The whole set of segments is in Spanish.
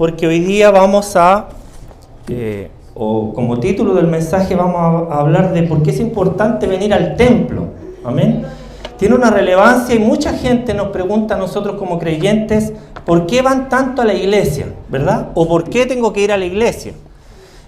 porque hoy día vamos a, o como título del mensaje, vamos a hablar de por qué es importante venir al templo. Amén. Tiene una relevancia y mucha gente nos pregunta a nosotros como creyentes, ¿por qué van tanto a la iglesia? ¿Verdad? ¿O por qué tengo que ir a la iglesia?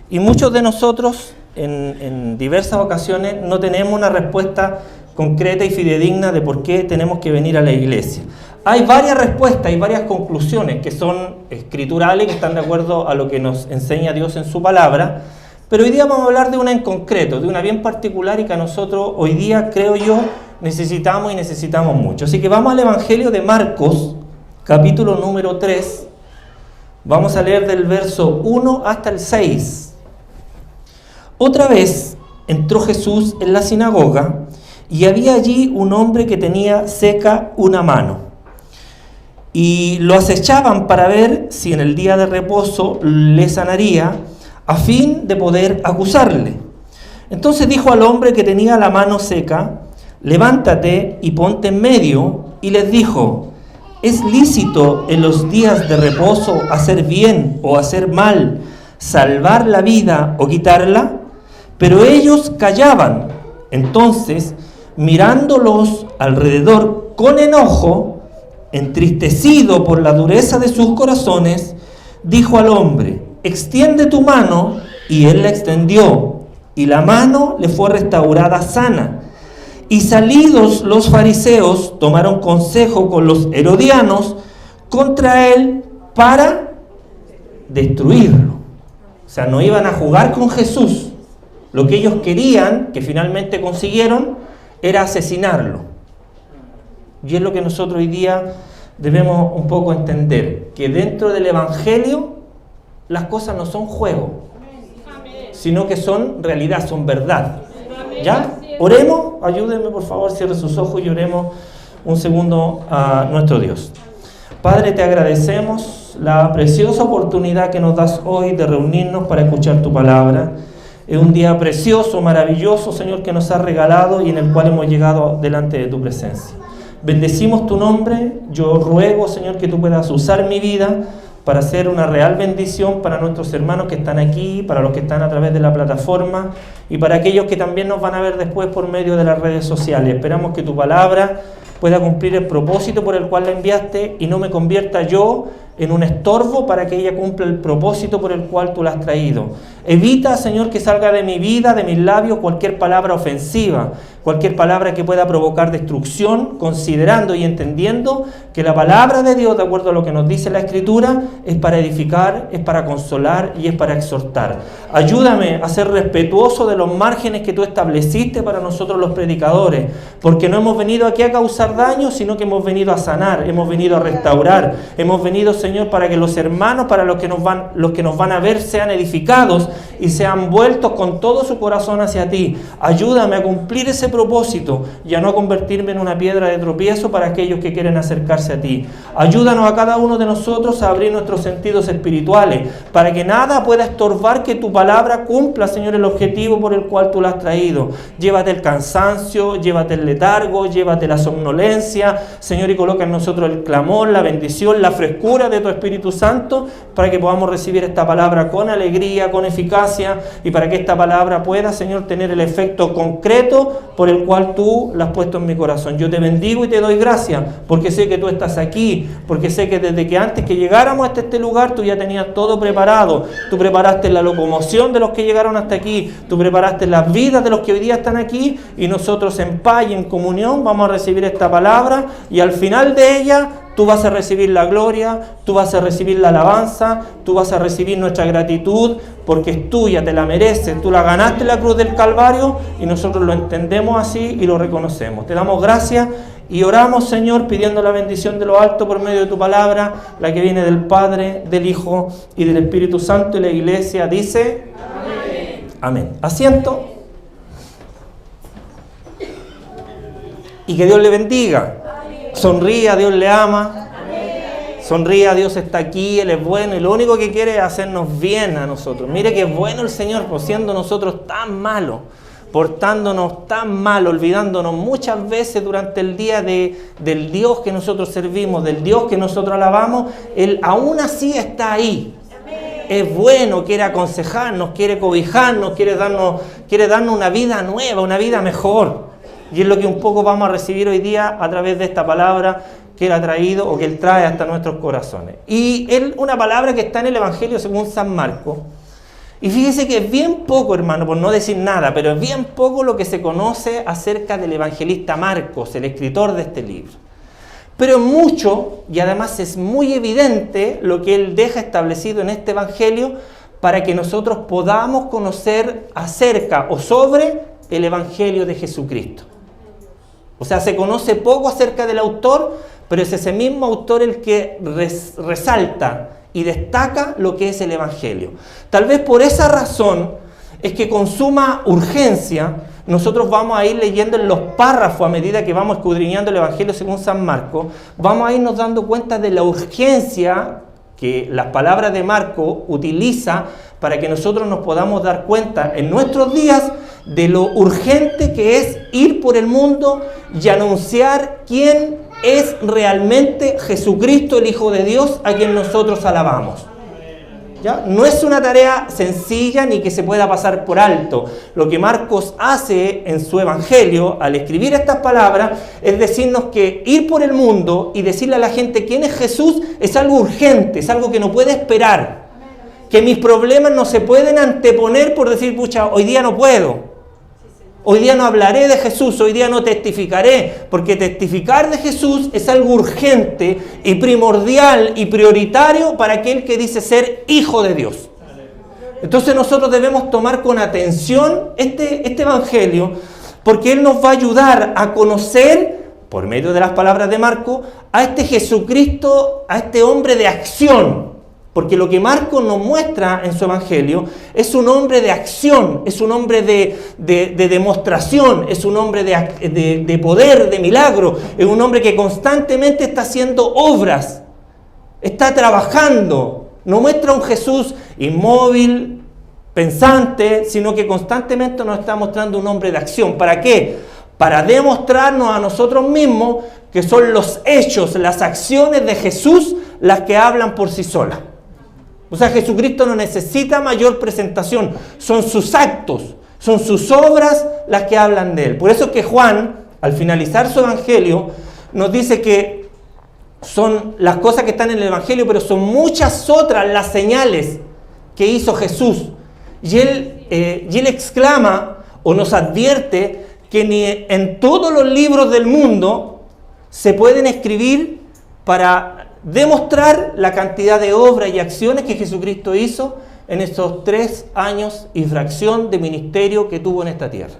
Y muchos de nosotros en diversas ocasiones no tenemos una respuesta concreta y fidedigna de por qué tenemos que venir a la iglesia. Hay varias respuestas y varias conclusiones que son escriturales, que están de acuerdo a lo que nos enseña Dios en su palabra, pero hoy día vamos a hablar de una en concreto, de una bien particular y que a nosotros hoy día, creo yo, necesitamos y necesitamos mucho. Así que vamos al Evangelio de Marcos, capítulo número 3, vamos a leer del verso 1 hasta el 6. Otra vez entró Jesús en la sinagoga y había allí un hombre que tenía seca una mano. Y lo acechaban para ver si en el día de reposo le sanaría, a fin de poder acusarle. Entonces dijo al hombre que tenía la mano seca: levántate y ponte en medio. Y les dijo: ¿es lícito en los días de reposo hacer bien o hacer mal, salvar la vida o quitarla? Pero ellos callaban. Entonces, mirándolos alrededor con enojo, entristecido por la dureza de sus corazones, dijo al hombre: extiende tu mano. Y él la extendió, y la mano le fue restaurada sana. Y salidos los fariseos, tomaron consejo con los herodianos contra él para destruirlo. O sea, no iban a jugar con Jesús. Lo que ellos querían, que finalmente consiguieron, era asesinarlo. Y es lo que nosotros hoy día debemos un poco entender, que dentro del Evangelio las cosas no son juego, sino que son realidad, son verdad. ¿Ya? Oremos, ayúdenme por favor, cierre sus ojos y oremos un segundo a nuestro Dios. Padre, te agradecemos la preciosa oportunidad que nos das hoy de reunirnos para escuchar tu palabra. Es un día precioso, maravilloso, Señor, que nos has regalado y en el cual hemos llegado delante de tu presencia. Bendecimos tu nombre. Yo ruego, Señor, que tú puedas usar mi vida para hacer una real bendición para nuestros hermanos que están aquí, para los que están a través de la plataforma y para aquellos que también nos van a ver después por medio de las redes sociales. Esperamos que tu palabra pueda cumplir el propósito por el cual la enviaste y no me convierta yo en un estorbo para que ella cumpla el propósito por el cual tú la has traído. Evita, Señor, que salga de mi vida, de mis labios, cualquier palabra ofensiva, cualquier palabra que pueda provocar destrucción, considerando y entendiendo que la palabra de Dios, de acuerdo a lo que nos dice la Escritura, es para edificar, es para consolar y es para exhortar. Ayúdame a ser respetuoso de los márgenes que tú estableciste para nosotros los predicadores, porque no hemos venido aquí a causar daño, sino que hemos venido a sanar, hemos venido a restaurar, hemos venido, Señor, para que los hermanos, para los que nos van a ver, sean edificados y sean vueltos con todo su corazón hacia ti. Ayúdame a cumplir ese propósito y a no convertirme en una piedra de tropiezo para aquellos que quieren acercarse a ti. Ayúdanos a cada uno de nosotros a abrir nuestros sentidos espirituales para que nada pueda estorbar que tu palabra cumpla, Señor, el objetivo por el cual tú la has traído. Llévate el cansancio, llévate el letargo, llévate la somnolencia, Señor, y coloca en nosotros el clamor, la bendición, la frescura de tu Espíritu Santo para que podamos recibir esta palabra con alegría, con eficacia y para que esta palabra pueda, Señor, tener el efecto concreto por el cual tú la has puesto en mi corazón. Yo te bendigo y te doy gracias porque sé que tú estás aquí, porque sé que desde que antes que llegáramos hasta este lugar tú ya tenías todo preparado. Tú preparaste la locomoción de los que llegaron hasta aquí, tú preparaste las vidas de los que hoy día están aquí y nosotros en paz y en comunión vamos a recibir esta palabra y al final de ella tú vas a recibir la gloria, tú vas a recibir la alabanza, tú vas a recibir nuestra gratitud, porque es tuya, te la mereces, tú la ganaste en la cruz del Calvario y nosotros lo entendemos así y lo reconocemos. Te damos gracias y oramos, Señor, pidiendo la bendición de lo alto por medio de tu palabra, la que viene del Padre, del Hijo y del Espíritu Santo, y la Iglesia dice: amén. Amén. Asiento. Y que Dios le bendiga. Sonría, Dios le ama. Sonría, Dios está aquí, Él es bueno y lo único que quiere es hacernos bien a nosotros. Mire que es bueno el Señor, pues siendo nosotros tan malos, portándonos tan mal, olvidándonos muchas veces durante el día del Dios que nosotros servimos, del Dios que nosotros alabamos, Él aún así está ahí. es bueno, quiere aconsejarnos, quiere cobijarnos, quiere darnos una vida nueva, una vida mejor. Y es lo que un poco vamos a recibir hoy día a través de esta palabra que Él ha traído o que Él trae hasta nuestros corazones. Y una palabra que está en el Evangelio según San Marcos. Y fíjese que es bien poco, hermano, por no decir nada, pero es bien poco lo que se conoce acerca del evangelista Marcos, el escritor de este libro. Pero mucho, y además es muy evidente lo que él deja establecido en este evangelio para que nosotros podamos conocer acerca o sobre el evangelio de Jesucristo. O sea, se conoce poco acerca del autor, pero es ese mismo autor el que resalta y destaca lo que es el evangelio. Tal vez por esa razón es que con suma urgencia nosotros vamos a ir leyendo en los párrafos a medida que vamos escudriñando el evangelio según San Marcos, vamos a irnos dando cuenta de la urgencia que las palabras de Marcos utiliza para que nosotros nos podamos dar cuenta en nuestros días de lo urgente que es ir por el mundo y anunciar quién es realmente Jesucristo, el Hijo de Dios, a quien nosotros alabamos. ¿Ya? No es una tarea sencilla ni que se pueda pasar por alto. Lo que Marcos hace en su evangelio al escribir estas palabras es decirnos que ir por el mundo y decirle a la gente quién es Jesús es algo urgente, es algo que no puede esperar. Que mis problemas no se pueden anteponer por decir, pucha, hoy día no puedo. Hoy día no hablaré de Jesús, hoy día no testificaré, porque testificar de Jesús es algo urgente y primordial y prioritario para aquel que dice ser hijo de Dios. Entonces nosotros debemos tomar con atención este evangelio, porque él nos va a ayudar a conocer, por medio de las palabras de Marcos, a este Jesucristo, a este hombre de acción. Porque lo que Marcos nos muestra en su evangelio es un hombre de acción, es un hombre de demostración, es un hombre de poder, de milagro, es un hombre que constantemente está haciendo obras, está trabajando. No muestra un Jesús inmóvil, pensante, sino que constantemente nos está mostrando un hombre de acción. ¿Para qué? Para demostrarnos a nosotros mismos que son los hechos, las acciones de Jesús las que hablan por sí solas. O sea, Jesucristo no necesita mayor presentación, son sus actos, son sus obras las que hablan de Él. Por eso es que Juan, al finalizar su evangelio, nos dice que son las cosas que están en el evangelio, pero son muchas otras las señales que hizo Jesús. Y él exclama o nos advierte que ni en todos los libros del mundo se pueden escribir para demostrar la cantidad de obras y acciones que Jesucristo hizo en estos 3 años y fracción de ministerio que tuvo en esta tierra.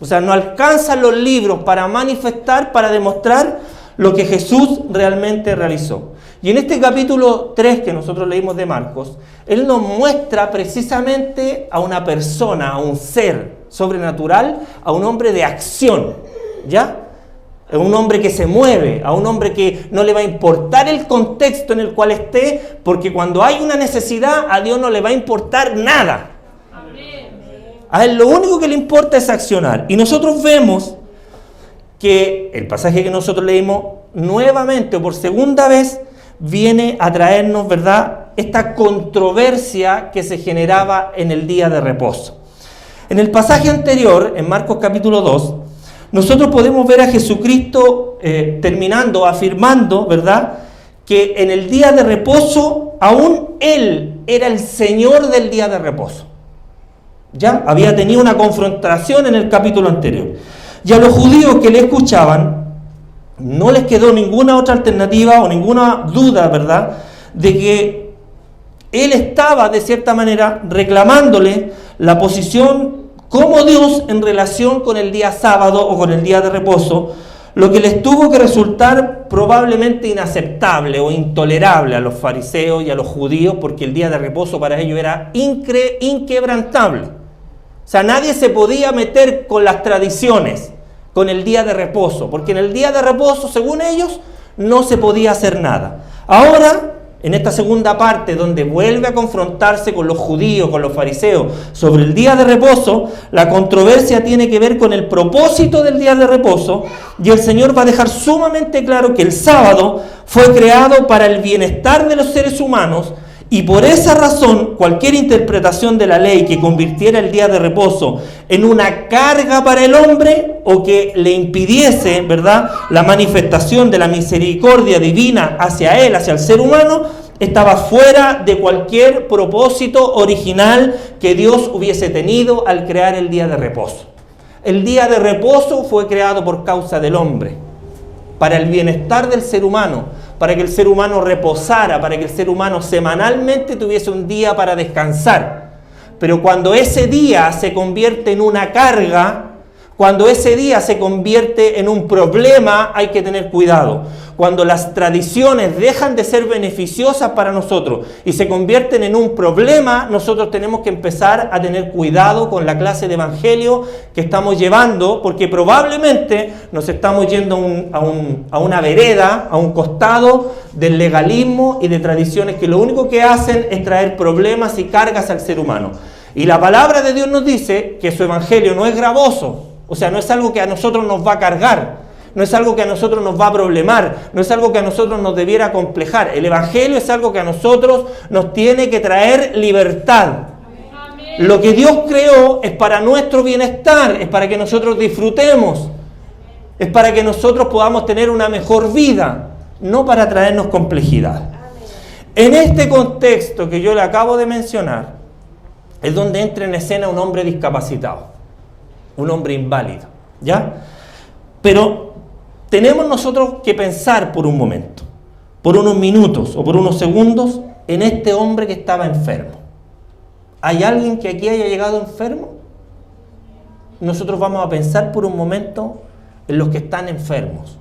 O sea, no alcanzan los libros para manifestar, para demostrar lo que Jesús realmente realizó. Y en este capítulo 3 que nosotros leímos de Marcos, Él nos muestra precisamente a una persona, a un ser sobrenatural, a un hombre de acción, ¿ya? A un hombre que se mueve, a un hombre que no le va a importar el contexto en el cual esté, porque cuando hay una necesidad, a Dios no le va a importar nada. A Él lo único que le importa es accionar. Y nosotros vemos que el pasaje que nosotros leímos nuevamente o por segunda vez viene a traernos, ¿verdad?, esta controversia que se generaba en el día de reposo. En el pasaje anterior, en Marcos capítulo 2, nosotros podemos ver a Jesucristo afirmando, ¿verdad?, que en el día de reposo aún Él era el Señor del día de reposo. Ya había tenido una confrontación en el capítulo anterior. Y a los judíos que le escuchaban no les quedó ninguna otra alternativa o ninguna duda, ¿verdad?, de que Él estaba de cierta manera reclamándole la posición como Dios en relación con el día sábado o con el día de reposo, lo que les tuvo que resultar probablemente inaceptable o intolerable a los fariseos y a los judíos, porque el día de reposo para ellos era inquebrantable. O sea, nadie se podía meter con las tradiciones, con el día de reposo, porque en el día de reposo, según ellos, no se podía hacer nada. Ahora, en esta segunda parte, donde vuelve a confrontarse con los judíos, con los fariseos, sobre el día de reposo, la controversia tiene que ver con el propósito del día de reposo, y el Señor va a dejar sumamente claro que el sábado fue creado para el bienestar de los seres humanos Y por esa razón, cualquier interpretación de la ley que convirtiera el día de reposo en una carga para el hombre o que le impidiese, ¿verdad?, la manifestación de la misericordia divina hacia él, hacia el ser humano, estaba fuera de cualquier propósito original que Dios hubiese tenido al crear el día de reposo. El día de reposo fue creado por causa del hombre, para el bienestar del ser humano, para que el ser humano reposara, para que el ser humano semanalmente tuviese un día para descansar. Pero cuando ese día se convierte en una carga, cuando ese día se convierte en un problema, hay que tener cuidado. Cuando las tradiciones dejan de ser beneficiosas para nosotros y se convierten en un problema, nosotros tenemos que empezar a tener cuidado con la clase de evangelio que estamos llevando, porque probablemente nos estamos yendo a una vereda, a un costado del legalismo y de tradiciones que lo único que hacen es traer problemas y cargas al ser humano. Y la palabra de Dios nos dice que su evangelio no es gravoso, o sea, no es algo que a nosotros nos va a cargar, no es algo que a nosotros nos va a problemar, no es algo que a nosotros nos debiera complejar. El evangelio es algo que a nosotros nos tiene que traer libertad. Amén. Lo que Dios creó es para nuestro bienestar, es para que nosotros disfrutemos, es para que nosotros podamos tener una mejor vida, no para traernos complejidad. Amén. En este contexto que yo le acabo de mencionar, es donde entra en escena un hombre discapacitado, un hombre inválido, ¿ya? Pero tenemos nosotros que pensar por un momento, por unos minutos o por unos segundos, en este hombre que estaba enfermo. ¿Hay alguien que aquí haya llegado enfermo? Nosotros vamos a pensar por un momento en los que están enfermos.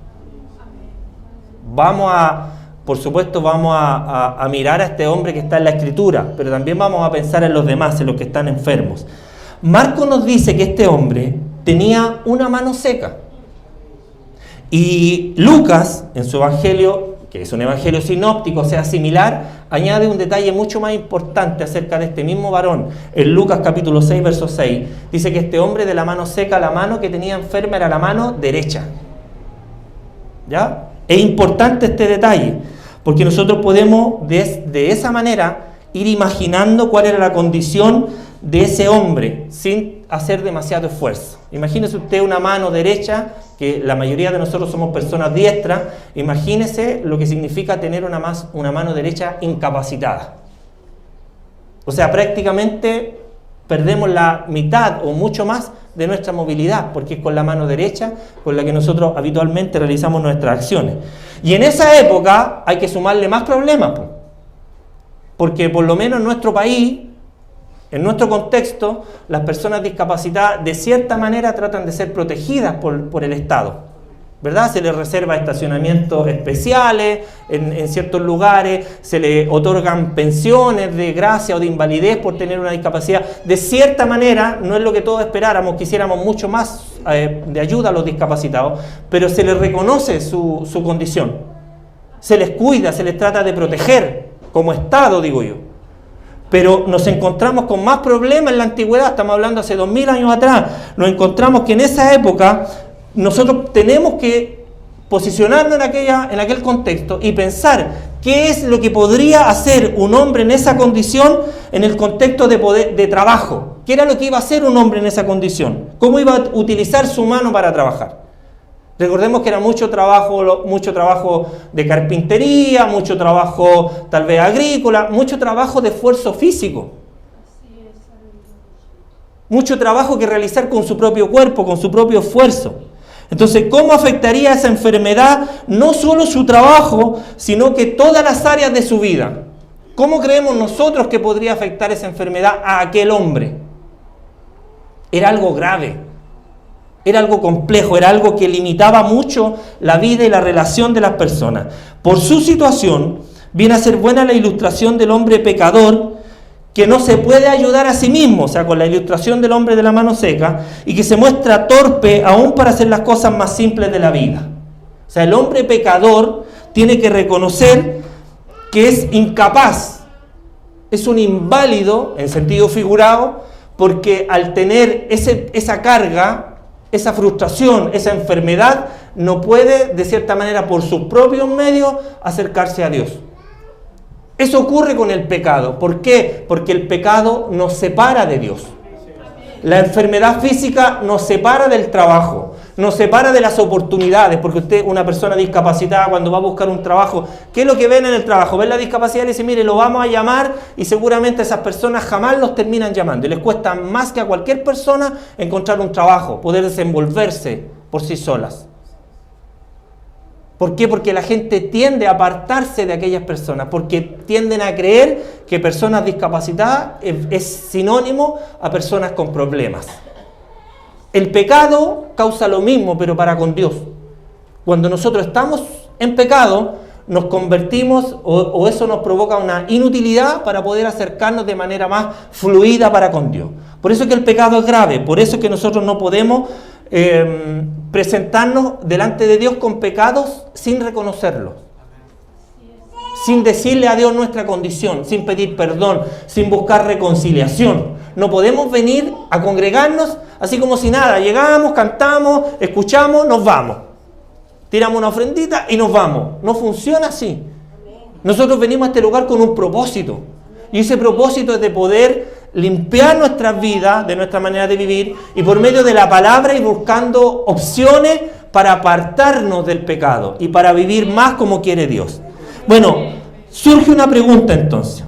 Por supuesto, vamos a mirar a este hombre que está en la Escritura, pero también vamos a pensar en los demás, en los que están enfermos. Marcos nos dice que este hombre tenía una mano seca. Y Lucas, en su evangelio, que es un evangelio sinóptico, o sea, similar, añade un detalle mucho más importante acerca de este mismo varón. En Lucas capítulo 6, verso 6, dice que este hombre de la mano seca, la mano que tenía enferma era la mano derecha. ¿Ya? Es importante este detalle, porque nosotros podemos de esa manera ir imaginando cuál era la condición de ese hombre sin hacer demasiado esfuerzo. Imagínese usted una mano derecha, que la mayoría de nosotros somos personas diestras. Imagínese lo que significa tener una mano derecha incapacitada. O sea, prácticamente perdemos la mitad o mucho más de nuestra movilidad, porque es con la mano derecha con la que nosotros habitualmente realizamos nuestras acciones. Y en esa época hay que sumarle más problemas, porque por lo menos en nuestro país, en nuestro contexto, las personas discapacitadas de cierta manera tratan de ser protegidas por el Estado, ¿verdad? Se les reserva estacionamientos especiales en ciertos lugares, se les otorgan pensiones de gracia o de invalidez por tener una discapacidad. De cierta manera, no es lo que todos esperáramos, quisiéramos mucho más de ayuda a los discapacitados, pero se les reconoce su condición, se les cuida, se les trata de proteger como Estado, digo yo. Pero nos encontramos con más problemas en la antigüedad, estamos hablando hace 2000 años atrás, nos encontramos que en esa época nosotros tenemos que posicionarnos en aquel contexto y pensar qué es lo que podría hacer un hombre en esa condición en el contexto de trabajo. ¿Qué era lo que iba a hacer un hombre en esa condición? ¿Cómo iba a utilizar su mano para trabajar? Recordemos que era mucho trabajo de carpintería, mucho trabajo tal vez agrícola, mucho trabajo de esfuerzo físico. Mucho trabajo que realizar con su propio cuerpo, con su propio esfuerzo. Entonces, ¿cómo afectaría esa enfermedad no solo su trabajo, sino que todas las áreas de su vida? ¿Cómo creemos nosotros que podría afectar esa enfermedad a aquel hombre? Era algo grave. Era algo complejo, era algo que limitaba mucho la vida y la relación de las personas. Por su situación, viene a ser buena la ilustración del hombre pecador que no se puede ayudar a sí mismo, o sea, con la ilustración del hombre de la mano seca, y que se muestra torpe aún para hacer las cosas más simples de la vida. O sea, el hombre pecador tiene que reconocer que es incapaz, es un inválido en sentido figurado, porque al tener esa carga, esa frustración, esa enfermedad, no puede, de cierta manera, por sus propios medios, acercarse a Dios. Eso ocurre con el pecado. ¿Por qué? Porque el pecado nos separa de Dios. La enfermedad física nos separa del trabajo, nos separa de las oportunidades, porque usted, una persona discapacitada, cuando va a buscar un trabajo, ¿qué es lo que ven en el trabajo? Ven la discapacidad y le dicen, mire, lo vamos a llamar, y seguramente esas personas jamás los terminan llamando. Y les cuesta más que a cualquier persona encontrar un trabajo, poder desenvolverse por sí solas. ¿Por qué? Porque la gente tiende a apartarse de aquellas personas, porque tienden a creer que personas discapacitadas es sinónimo a personas con problemas. El pecado causa lo mismo, pero para con Dios. Cuando nosotros estamos en pecado, nos convertimos o eso nos provoca una inutilidad para poder acercarnos de manera más fluida para con Dios. Por eso es que el pecado es grave, por eso es que nosotros no podemos presentarnos delante de Dios con pecados sin reconocerlos, sin decirle a Dios nuestra condición, sin pedir perdón, sin buscar reconciliación. No podemos venir a congregarnos así como si nada, llegamos, cantamos, escuchamos, nos vamos, tiramos una ofrendita y nos vamos. No funciona así. Nosotros venimos a este lugar con un propósito, y ese propósito es de poder limpiar nuestras vidas, de nuestra manera de vivir, y por medio de la palabra ir buscando opciones para apartarnos del pecado y para vivir más como quiere Dios. Bueno, surge una pregunta entonces,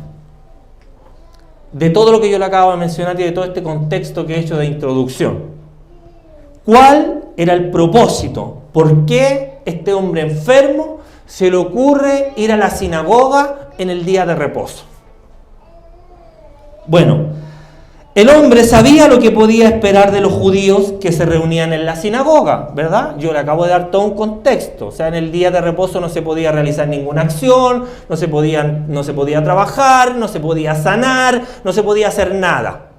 de todo lo que yo le acabo de mencionar y de todo este contexto que he hecho de introducción. ¿Cuál era el propósito? ¿Por qué este hombre enfermo se le ocurre ir a la sinagoga en el día de reposo? Bueno, el hombre sabía lo que podía esperar de los judíos que se reunían en la sinagoga, ¿verdad? Yo le acabo de dar todo un contexto. O sea, en el día de reposo no se podía realizar ninguna acción, no se podía trabajar, no se podía sanar, no se podía hacer nada.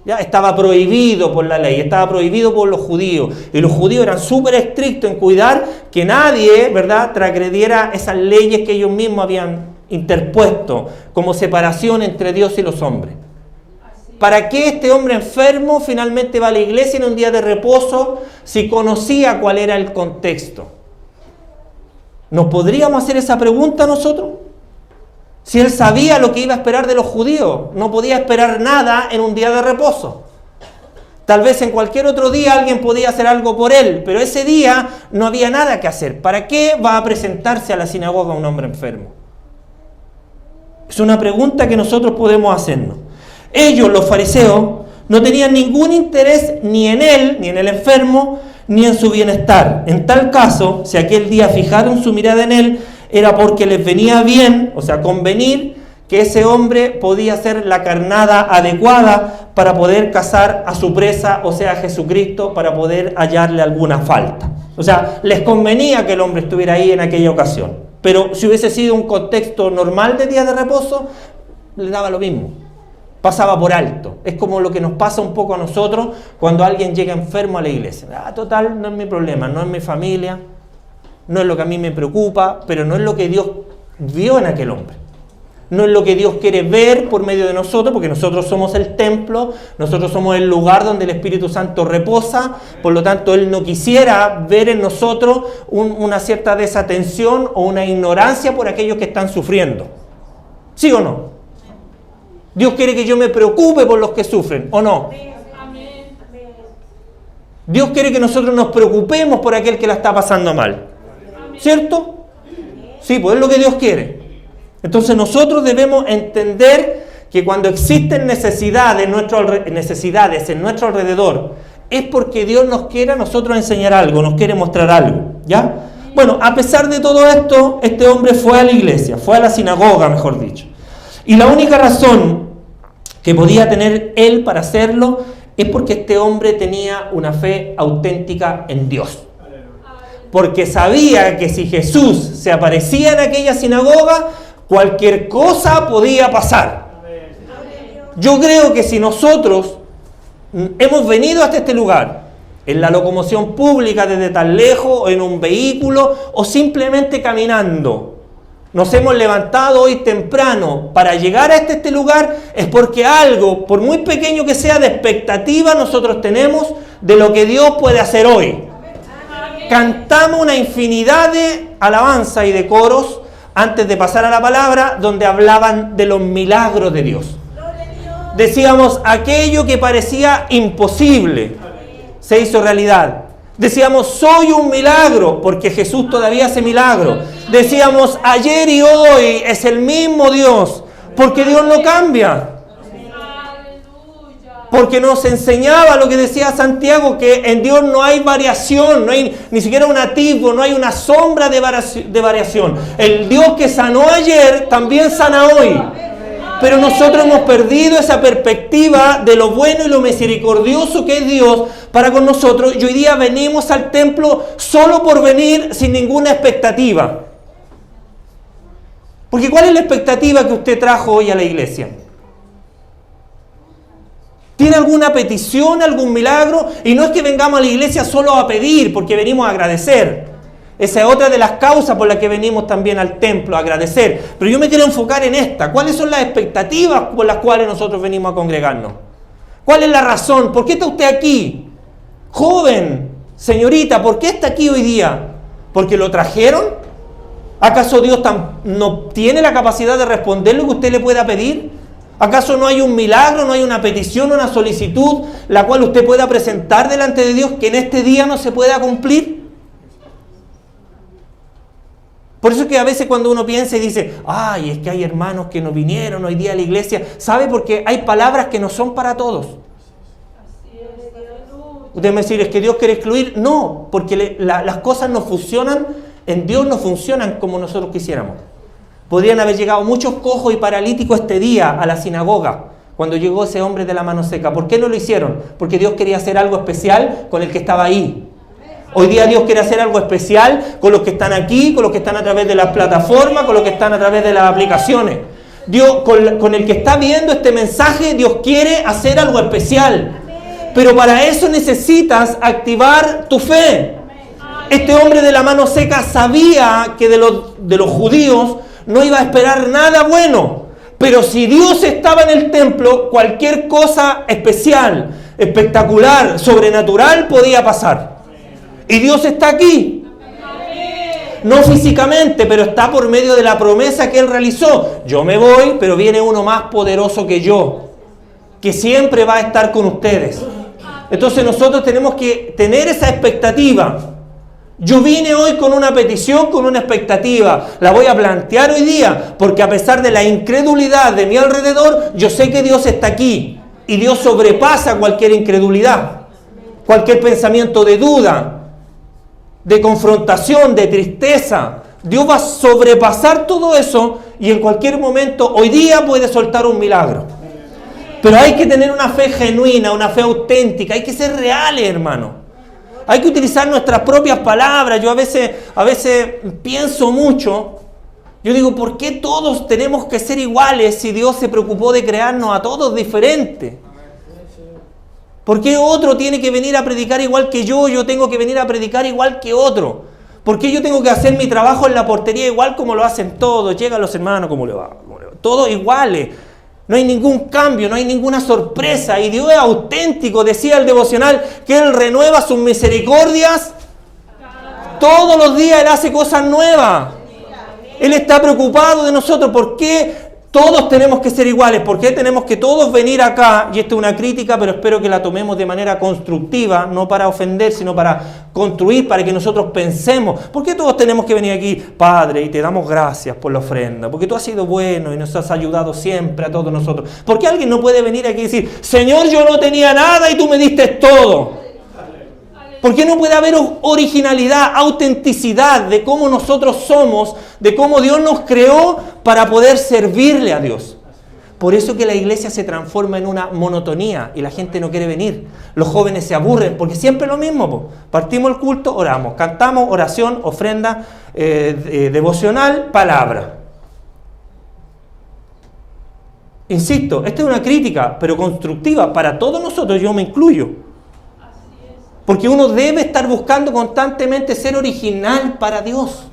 ¿Ya? Estaba prohibido por la ley, estaba prohibido por los judíos. Y los judíos eran súper estrictos en cuidar que nadie, ¿verdad?, transgrediera esas leyes que ellos mismos habían interpuesto como separación entre Dios y los hombres. ¿Para qué este hombre enfermo finalmente va a la iglesia en un día de reposo si conocía cuál era el contexto? ¿Nos podríamos hacer esa pregunta nosotros? Si él sabía lo que iba a esperar de los judíos, no podía esperar nada en un día de reposo. Tal vez en cualquier otro día alguien podía hacer algo por él, pero ese día no había nada que hacer. ¿Para qué va a presentarse a la sinagoga un hombre enfermo? Es una pregunta que nosotros podemos hacernos. Ellos, los fariseos, no tenían ningún interés ni en él, ni en el enfermo, ni en su bienestar. En tal caso, si aquel día fijaron su mirada en él, era porque les venía bien, o sea, convenir, que ese hombre podía ser la carnada adecuada para poder cazar a su presa, o sea, a Jesucristo, para poder hallarle alguna falta. O sea, les convenía que el hombre estuviera ahí en aquella ocasión. Pero si hubiese sido un contexto normal de día de reposo, le daba lo mismo. Pasaba por alto. Es como lo que nos pasa un poco a nosotros cuando alguien llega enfermo a la iglesia. Total, no es mi problema, no es mi familia, no es lo que a mí me preocupa, pero no es lo que Dios vio en aquel hombre. No es lo que Dios quiere ver por medio de nosotros, porque nosotros somos el templo, nosotros somos el lugar donde el Espíritu Santo reposa, por lo tanto Él no quisiera ver en nosotros una cierta desatención o una ignorancia por aquellos que están sufriendo. ¿Sí o no? Dios quiere que yo me preocupe por los que sufren, ¿o no? Dios quiere que nosotros nos preocupemos por aquel que la está pasando mal. ¿Cierto? Sí, pues es lo que Dios quiere. Entonces nosotros debemos entender que cuando existen necesidades en nuestro alrededor, es porque Dios nos quiere a nosotros enseñar algo, nos quiere mostrar algo, ¿ya? Bueno, a pesar de todo esto, este hombre fue a la iglesia, fue a la sinagoga, mejor dicho. Y la única razón que podía tener él para hacerlo es porque este hombre tenía una fe auténtica en Dios. Porque sabía que si Jesús se aparecía en aquella sinagoga, cualquier cosa podía pasar. Yo creo que si nosotros hemos venido hasta este lugar, en la locomoción pública desde tan lejos, o en un vehículo, o simplemente caminando, nos hemos levantado hoy temprano para llegar a este lugar, es porque algo, por muy pequeño que sea, de expectativa nosotros tenemos de lo que Dios puede hacer hoy. Cantamos una infinidad de alabanza y de coros antes de pasar a la palabra, donde hablaban de los milagros de Dios. Decíamos, aquello que parecía imposible se hizo realidad. Decíamos, soy un milagro, porque Jesús todavía hace milagros. Decíamos, ayer y hoy es el mismo Dios, porque Dios no cambia. Porque nos enseñaba lo que decía Santiago, que en Dios no hay variación, no hay ni siquiera un atisbo, no hay una sombra de variación. El Dios que sanó ayer también sana hoy. Pero nosotros hemos perdido esa perspectiva de lo bueno y lo misericordioso que es Dios para con nosotros. Y hoy día venimos al templo solo por venir, sin ninguna expectativa. Porque ¿cuál es la expectativa que usted trajo hoy a la iglesia? ¿Tiene alguna petición, algún milagro? Y no es que vengamos a la iglesia solo a pedir, porque venimos a agradecer. Esa es otra de las causas por las que venimos también al templo, a agradecer. Pero yo me quiero enfocar en esta. ¿Cuáles son las expectativas por las cuales nosotros venimos a congregarnos? ¿Cuál es la razón? ¿Por qué está usted aquí? Joven, señorita, ¿por qué está aquí hoy día? ¿Porque lo trajeron? ¿Acaso Dios no tiene la capacidad de responder lo que usted le pueda pedir? ¿Acaso no hay un milagro, no hay una petición, una solicitud, la cual usted pueda presentar delante de Dios que en este día no se pueda cumplir? Por eso es que a veces cuando uno piensa y dice, ay, es que hay hermanos que no vinieron hoy día a la iglesia, ¿sabe? Porque hay palabras que no son para todos. Usted me va a decir, ¿es que Dios quiere excluir? No, porque las cosas no funcionan, en Dios no funcionan como nosotros quisiéramos. Podrían haber llegado muchos cojos y paralíticos este día a la sinagoga, cuando llegó ese hombre de la mano seca. ¿Por qué no lo hicieron? Porque Dios quería hacer algo especial con el que estaba ahí. Hoy día Dios quiere hacer algo especial con los que están aquí, con los que están a través de las plataformas, con los que están a través de las aplicaciones. Dios, con el que está viendo este mensaje, Dios quiere hacer algo especial. Pero para eso necesitas activar tu fe. Este hombre de la mano seca sabía que de los judíos no iba a esperar nada bueno. Pero si Dios estaba en el templo, cualquier cosa especial, espectacular, sobrenatural podía pasar. Y Dios está aquí. No físicamente, pero está por medio de la promesa que Él realizó. Yo me voy, pero viene uno más poderoso que yo, que siempre va a estar con ustedes. Entonces nosotros tenemos que tener esa expectativa. Yo vine hoy con una petición, con una expectativa. La voy a plantear hoy día, porque a pesar de la incredulidad de mi alrededor, yo sé que Dios está aquí. Y Dios sobrepasa cualquier incredulidad, cualquier pensamiento de duda, de confrontación, de tristeza. Dios va a sobrepasar todo eso y en cualquier momento, hoy día puede soltar un milagro. Pero hay que tener una fe genuina, una fe auténtica. Hay que ser reales, hermano. Hay que utilizar nuestras propias palabras. Yo a veces pienso mucho. Yo digo, ¿por qué todos tenemos que ser iguales si Dios se preocupó de crearnos a todos diferentes? ¿Por qué otro tiene que venir a predicar igual que yo tengo que venir a predicar igual que otro? ¿Por qué yo tengo que hacer mi trabajo en la portería igual como lo hacen todos? Llegan los hermanos, ¿cómo le va? Todos iguales. No hay ningún cambio, no hay ninguna sorpresa. Y Dios es auténtico, decía el devocional, que Él renueva sus misericordias. Todos los días Él hace cosas nuevas. Él está preocupado de nosotros. ¿Por qué todos tenemos que ser iguales? ¿Por qué tenemos que todos venir acá? Y esto es una crítica, pero espero que la tomemos de manera constructiva, no para ofender, sino para construir, para que nosotros pensemos. ¿Por qué todos tenemos que venir aquí? Padre, y te damos gracias por la ofrenda, porque tú has sido bueno y nos has ayudado siempre a todos nosotros. ¿Por qué alguien no puede venir aquí y decir, Señor, yo no tenía nada y tú me diste todo? ¿Por qué no puede haber originalidad, autenticidad de cómo nosotros somos, de cómo Dios nos creó para poder servirle a Dios? Por eso que la iglesia se transforma en una monotonía y la gente no quiere venir. Los jóvenes se aburren porque siempre es lo mismo, po. Partimos el culto, oramos, cantamos, oración, ofrenda, devocional, palabra. Insisto, esta es una crítica, pero constructiva para todos nosotros, yo me incluyo. Porque uno debe estar buscando constantemente ser original para Dios.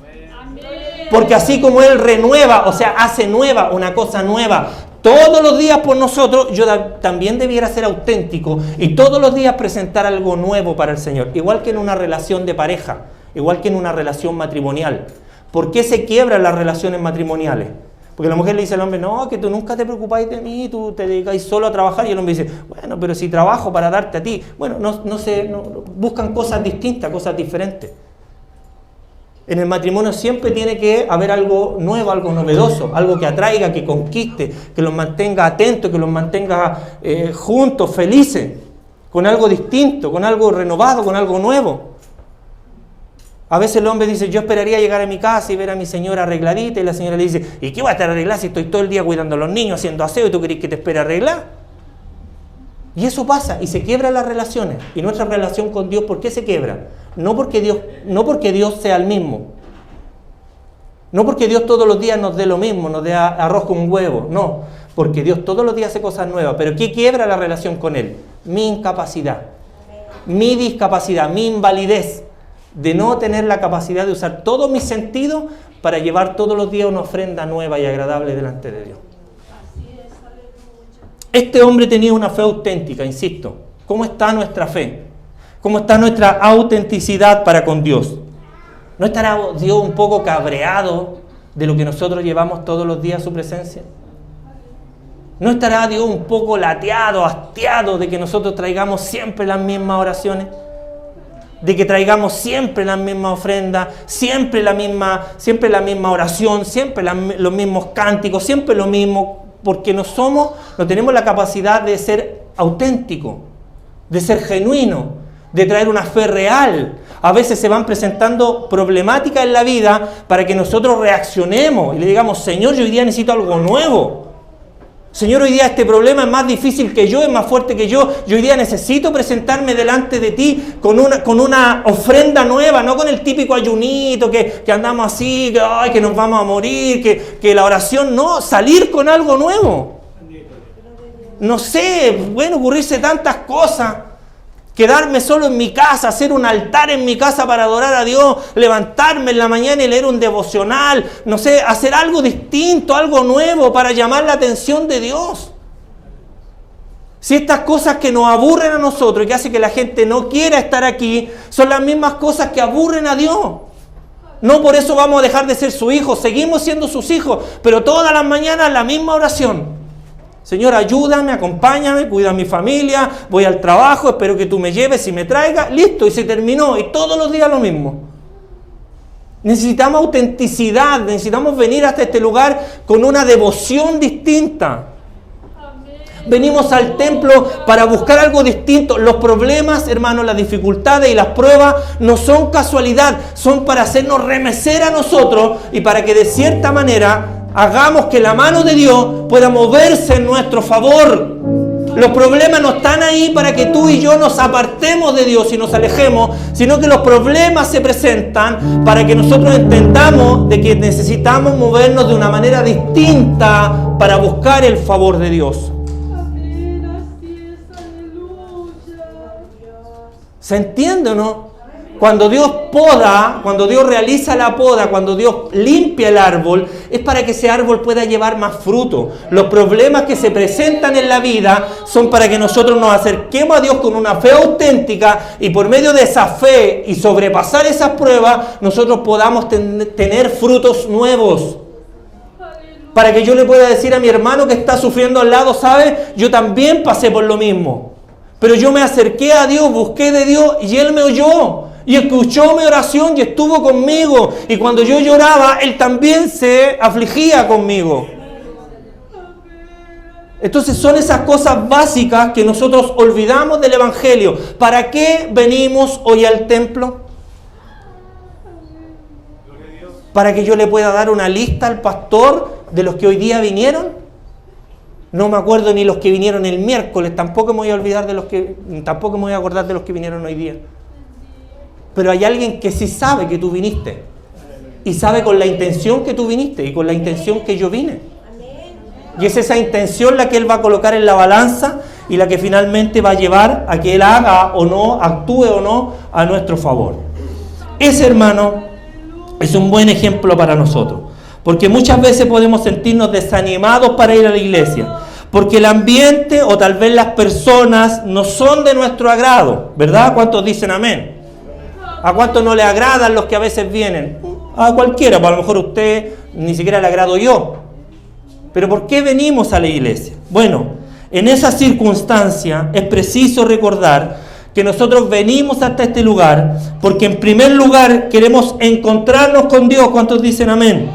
Porque así como Él renueva, o sea, hace nueva, una cosa nueva, todos los días por nosotros, yo también debiera ser auténtico y todos los días presentar algo nuevo para el Señor. Igual que en una relación de pareja, igual que en una relación matrimonial. ¿Por qué se quiebran las relaciones matrimoniales? Porque la mujer le dice al hombre, no, que tú nunca te preocupáis de mí, tú te dedicáis solo a trabajar. Y el hombre dice, bueno, pero si trabajo para darte a ti. Bueno, no buscan cosas distintas, cosas diferentes. En el matrimonio siempre tiene que haber algo nuevo, algo novedoso, algo que atraiga, que conquiste, que los mantenga atentos, que los mantenga juntos, felices, con algo distinto, con algo renovado, con algo nuevo. A veces el hombre dice, yo esperaría llegar a mi casa y ver a mi señora arregladita, y la señora le dice, ¿y qué voy a estar arreglada si estoy todo el día cuidando a los niños, haciendo aseo, y tú querés que te espere arreglar? Y eso pasa, y se quiebran las relaciones. Y nuestra relación con Dios, ¿por qué se quiebra? No porque Dios sea el mismo. No porque Dios todos los días nos dé lo mismo, nos dé arroz con huevo. No, porque Dios todos los días hace cosas nuevas. ¿Pero qué quiebra la relación con Él? Mi incapacidad, mi discapacidad, mi invalidez de no tener la capacidad de usar todos mis sentidos para llevar todos los días una ofrenda nueva y agradable delante de Dios. Este hombre tenía una fe auténtica, insisto. ¿Cómo está nuestra fe? ¿Cómo está nuestra autenticidad para con Dios? ¿No estará Dios un poco cabreado de lo que nosotros llevamos todos los días a su presencia? ¿No estará Dios un poco lateado, hastiado de que nosotros traigamos siempre las mismas oraciones? De que traigamos siempre las mismas ofrendas, siempre la misma oración, siempre los mismos cánticos, siempre lo mismo, porque no tenemos la capacidad de ser auténtico, de ser genuino, de traer una fe real. A veces se van presentando problemáticas en la vida para que nosotros reaccionemos y le digamos, Señor, yo hoy día necesito algo nuevo. Señor, hoy día este problema es más difícil que yo, es más fuerte que yo. Yo hoy día necesito presentarme delante de ti con una ofrenda nueva, no con el típico ayunito que andamos así, que nos vamos a morir, que la oración, no, salir con algo nuevo. No sé, bueno, ocurrirse tantas cosas. Quedarme solo en mi casa, hacer un altar en mi casa para adorar a Dios, levantarme en la mañana y leer un devocional, no sé, hacer algo distinto, algo nuevo para llamar la atención de Dios. Si estas cosas que nos aburren a nosotros y que hacen que la gente no quiera estar aquí, son las mismas cosas que aburren a Dios. No por eso vamos a dejar de ser sus hijos, seguimos siendo sus hijos, pero todas las mañanas la misma oración. Señor, ayúdame, acompáñame, cuida a mi familia, voy al trabajo, espero que tú me lleves y me traigas. Listo, y se terminó. Y todos los días lo mismo. Necesitamos autenticidad, necesitamos venir hasta este lugar con una devoción distinta. Venimos al templo para buscar algo distinto. Los problemas, hermanos, las dificultades y las pruebas no son casualidad, son para hacernos remecer a nosotros y para que de cierta manera hagamos que la mano de Dios pueda moverse en nuestro favor. Los problemas no están ahí para que tú y yo nos apartemos de Dios y nos alejemos, sino que los problemas se presentan para que nosotros entendamos de que necesitamos movernos de una manera distinta para buscar el favor de Dios. ¿Se entiende o no? Cuando Dios poda, cuando Dios realiza la poda, cuando Dios limpia el árbol, es para que ese árbol pueda llevar más fruto. Los problemas que se presentan en la vida son para que nosotros nos acerquemos a Dios con una fe auténtica y por medio de esa fe y sobrepasar esas pruebas, nosotros podamos tener frutos nuevos. Para que yo le pueda decir a mi hermano que está sufriendo al lado, ¿sabe? Yo también pasé por lo mismo. Pero yo me acerqué a Dios, busqué de Dios y Él me oyó. Y escuchó mi oración y estuvo conmigo. Y cuando yo lloraba, Él también se afligía conmigo. Entonces son esas cosas básicas que nosotros olvidamos del Evangelio. ¿Para qué venimos hoy al templo? ¿Para que yo le pueda dar una lista al pastor de los que hoy día vinieron? No me acuerdo ni los que vinieron el miércoles. Tampoco me voy a acordar de los que vinieron hoy día. Pero hay alguien que sí sabe que tú viniste. Y sabe con la intención que tú viniste y con la intención que yo vine. Y es esa intención la que Él va a colocar en la balanza y la que finalmente va a llevar a que Él haga o no, actúe o no a nuestro favor. Ese, hermano, es un buen ejemplo para nosotros. Porque muchas veces podemos sentirnos desanimados para ir a la iglesia. Porque el ambiente o tal vez las personas no son de nuestro agrado. ¿Verdad? ¿Cuántos dicen amén? ¿A cuántos no les agradan los que a veces vienen? A cualquiera, pues a lo mejor a usted ni siquiera le agrado yo. Pero ¿por qué venimos a la iglesia? Bueno, en esa circunstancia es preciso recordar que nosotros venimos hasta este lugar porque en primer lugar queremos encontrarnos con Dios. ¿Cuántos dicen amén?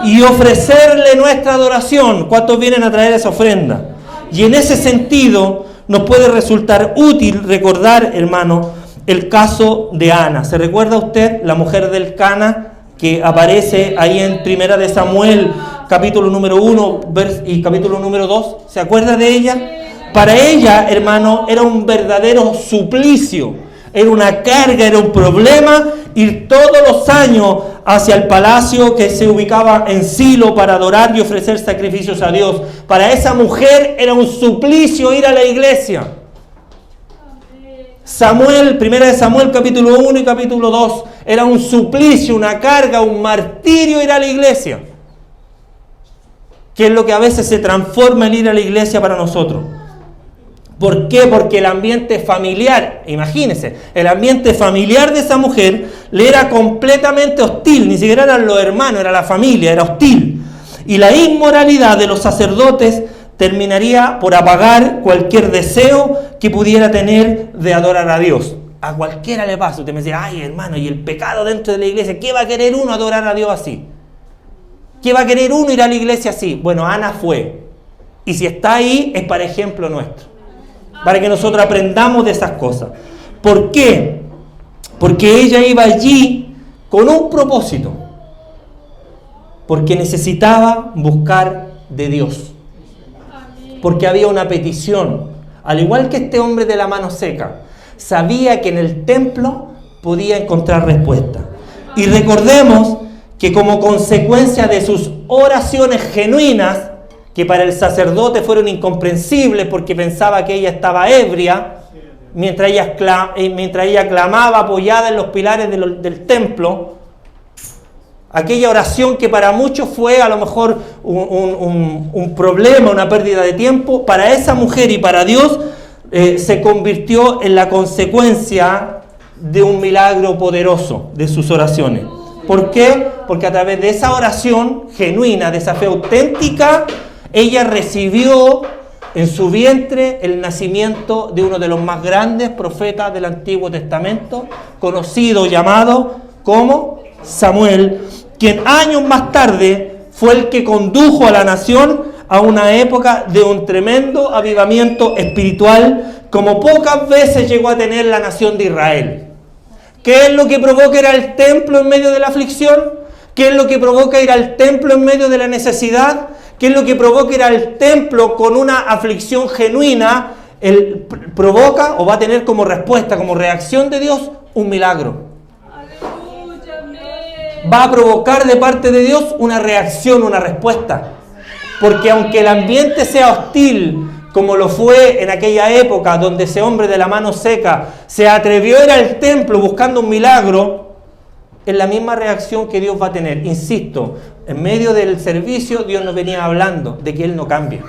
Y ofrecerle nuestra adoración. ¿Cuántos vienen a traer esa ofrenda? Y en ese sentido nos puede resultar útil recordar, hermano, el caso de Ana. ¿Se recuerda usted la mujer del Cana que aparece ahí en Primera de Samuel, capítulo número 1 y capítulo número 2? ¿Se acuerda de ella? Para ella, hermano, era un verdadero suplicio, era una carga, era un problema ir todos los años hacia el palacio que se ubicaba en Silo para adorar y ofrecer sacrificios a Dios. Para esa mujer era un suplicio ir a la iglesia. Samuel, Primera de Samuel, capítulo 1 y capítulo 2, era un suplicio, una carga, un martirio ir a la iglesia. Que es lo que a veces se transforma en ir a la iglesia para nosotros. ¿Por qué? Porque el ambiente familiar, imagínense, el ambiente familiar de esa mujer le era completamente hostil, ni siquiera eran los hermanos, era la familia, era hostil. Y la inmoralidad de los sacerdotes terminaría por apagar cualquier deseo que pudiera tener de adorar a Dios. A cualquiera le pasa. Usted me dice, ay hermano, y el pecado dentro de la iglesia, ¿qué va a querer uno adorar a Dios así? ¿Qué va a querer uno ir a la iglesia así? Bueno, Ana fue. Y si está ahí, es para ejemplo nuestro. Para que nosotros aprendamos de esas cosas. ¿Por qué? Porque ella iba allí con un propósito. Porque necesitaba buscar de Dios. Porque había una petición. Al igual que este hombre de la mano seca, sabía que en el templo podía encontrar respuesta. Y recordemos que como consecuencia de sus oraciones genuinas, que para el sacerdote fueron incomprensibles porque pensaba que ella estaba ebria, mientras ella clamaba apoyada en los pilares del templo, aquella oración que para muchos fue a lo mejor un problema, una pérdida de tiempo, para esa mujer y para Dios se convirtió en la consecuencia de un milagro poderoso de sus oraciones. ¿Por qué? Porque a través de esa oración genuina, de esa fe auténtica, ella recibió en su vientre el nacimiento de uno de los más grandes profetas del Antiguo Testamento, conocido, llamado como Samuel, quien años más tarde fue el que condujo a la nación a una época de un tremendo avivamiento espiritual, como pocas veces llegó a tener la nación de Israel. ¿Qué es lo que provoca ir al templo en medio de la aflicción? ¿Qué es lo que provoca ir al templo en medio de la necesidad? ¿Qué es lo que provoca ir al templo con una aflicción genuina? Provoca o va a tener como respuesta, como reacción de Dios, un milagro. Va a provocar de parte de Dios una reacción, una respuesta. Porque aunque el ambiente sea hostil, como lo fue en aquella época donde ese hombre de la mano seca se atrevió a ir al templo buscando un milagro, es la misma reacción que Dios va a tener. Insisto, en medio del servicio Dios nos venía hablando de que Él no cambia.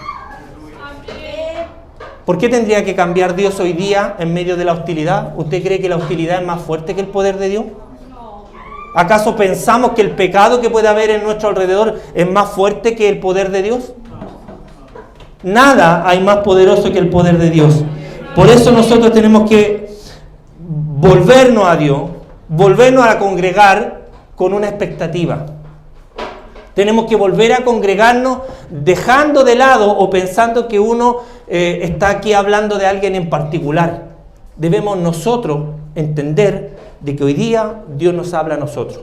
¿Por qué tendría que cambiar Dios hoy día en medio de la hostilidad? ¿Usted cree que la hostilidad es más fuerte que el poder de Dios? ¿Acaso pensamos que el pecado que puede haber en nuestro alrededor es más fuerte que el poder de Dios? Nada hay más poderoso que el poder de Dios. Por eso nosotros tenemos que volvernos a Dios, volvernos a congregar con una expectativa. Tenemos que volver a congregarnos dejando de lado o pensando que uno está aquí hablando de alguien en particular. Debemos nosotros entender de que hoy día Dios nos habla a nosotros.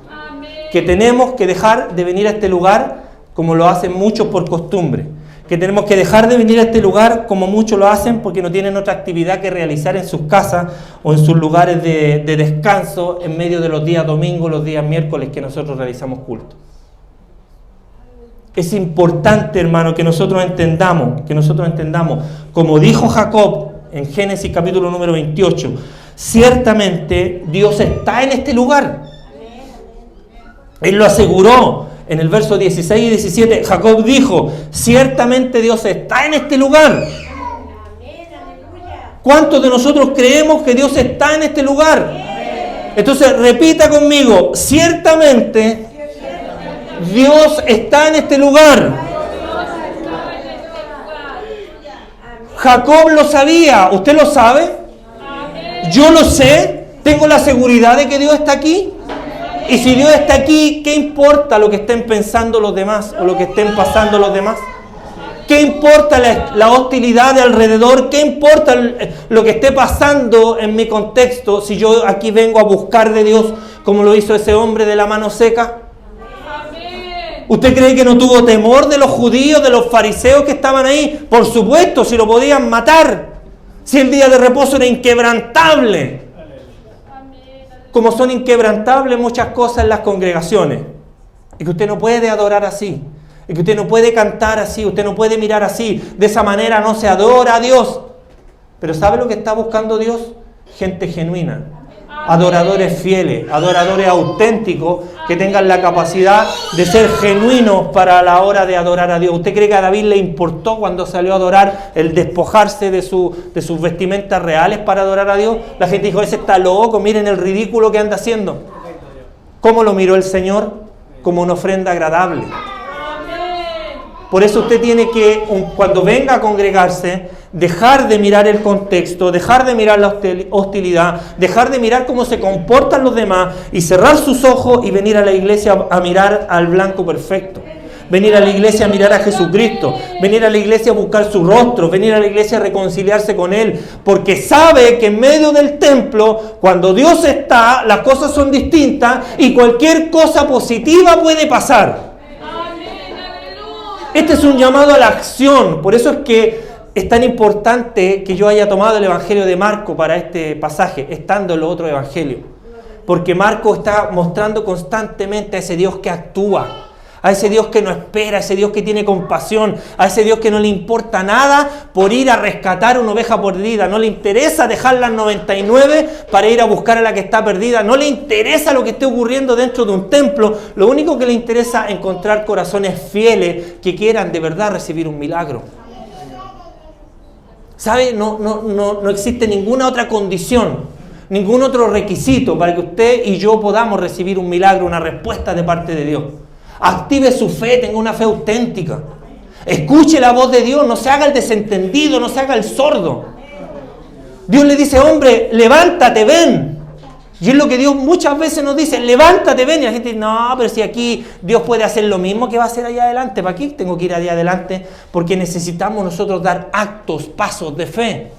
Amén. Que tenemos que dejar de venir a este lugar como lo hacen muchos por costumbre. Que tenemos que dejar de venir a este lugar como muchos lo hacen porque no tienen otra actividad que realizar en sus casas o en sus lugares de descanso en medio de los días domingos, los días miércoles que nosotros realizamos culto. Es importante, hermano, que nosotros entendamos, como dijo Jacob en Génesis capítulo número 28, ciertamente Dios está en este lugar. Él lo aseguró en el verso 16 y 17. Jacob dijo, ciertamente Dios está en este lugar. ¿Cuántos de nosotros creemos que Dios está en este lugar? Entonces repita conmigo, ciertamente Dios está en este lugar. Jacob lo sabía, ¿usted lo sabe? Yo lo sé, tengo la seguridad de que Dios está aquí. Y si Dios está aquí, ¿qué importa lo que estén pensando los demás o lo que estén pasando los demás? ¿Qué importa la hostilidad de alrededor? ¿Qué importa lo que esté pasando en mi contexto si yo aquí vengo a buscar de Dios como lo hizo ese hombre de la mano seca? ¿Usted cree que no tuvo temor de los judíos, de los fariseos que estaban ahí? Por supuesto, si lo podían matar. Si el día de reposo era inquebrantable. Como son inquebrantables muchas cosas en las congregaciones. Y que usted no puede adorar así. Y que usted no puede cantar así. Usted no puede mirar así. De esa manera no se adora a Dios. Pero ¿sabe lo que está buscando Dios? Gente genuina. Adoradores fieles. Adoradores auténticos. Que tengan la capacidad de ser genuinos para la hora de adorar a Dios. ¿Usted cree que a David le importó cuando salió a adorar el despojarse de sus vestimentas reales para adorar a Dios? La gente dijo, ese está loco, miren el ridículo que anda haciendo. ¿Cómo lo miró el Señor? Como una ofrenda agradable. Por eso usted tiene que, cuando venga a congregarse, dejar de mirar el contexto, dejar de mirar la hostilidad, dejar de mirar cómo se comportan los demás y cerrar sus ojos y venir a la iglesia a mirar al blanco perfecto. Venir a la iglesia a mirar a Jesucristo, venir a la iglesia a buscar su rostro, venir a la iglesia a reconciliarse con Él, porque sabe que en medio del templo, cuando Dios está, las cosas son distintas y cualquier cosa positiva puede pasar. Este es un llamado a la acción, por eso es que es tan importante que yo haya tomado el Evangelio de Marco para este pasaje, estando en los otros evangelios. Porque Marco está mostrando constantemente a ese Dios que actúa, a ese Dios que no espera, a ese Dios que tiene compasión, a ese Dios que no le importa nada por ir a rescatar una oveja perdida. No le interesa dejar las 99 para ir a buscar a la que está perdida. No le interesa lo que esté ocurriendo dentro de un templo. Lo único que le interesa es encontrar corazones fieles que quieran de verdad recibir un milagro. ¿Sabe? No existe ninguna otra condición, ningún otro requisito para que usted y yo podamos recibir un milagro, una respuesta de parte de Dios. Active su fe, tenga una fe auténtica. Escuche la voz de Dios, no se haga el desentendido, no se haga el sordo. Dios le dice, hombre, levántate, ven. Y es lo que Dios muchas veces nos dice, levántate, ven. Y la gente dice, no, pero si aquí Dios puede hacer lo mismo que va a hacer allá adelante. ¿Para qué tengo que ir allá adelante? Porque necesitamos nosotros dar actos, pasos de fe.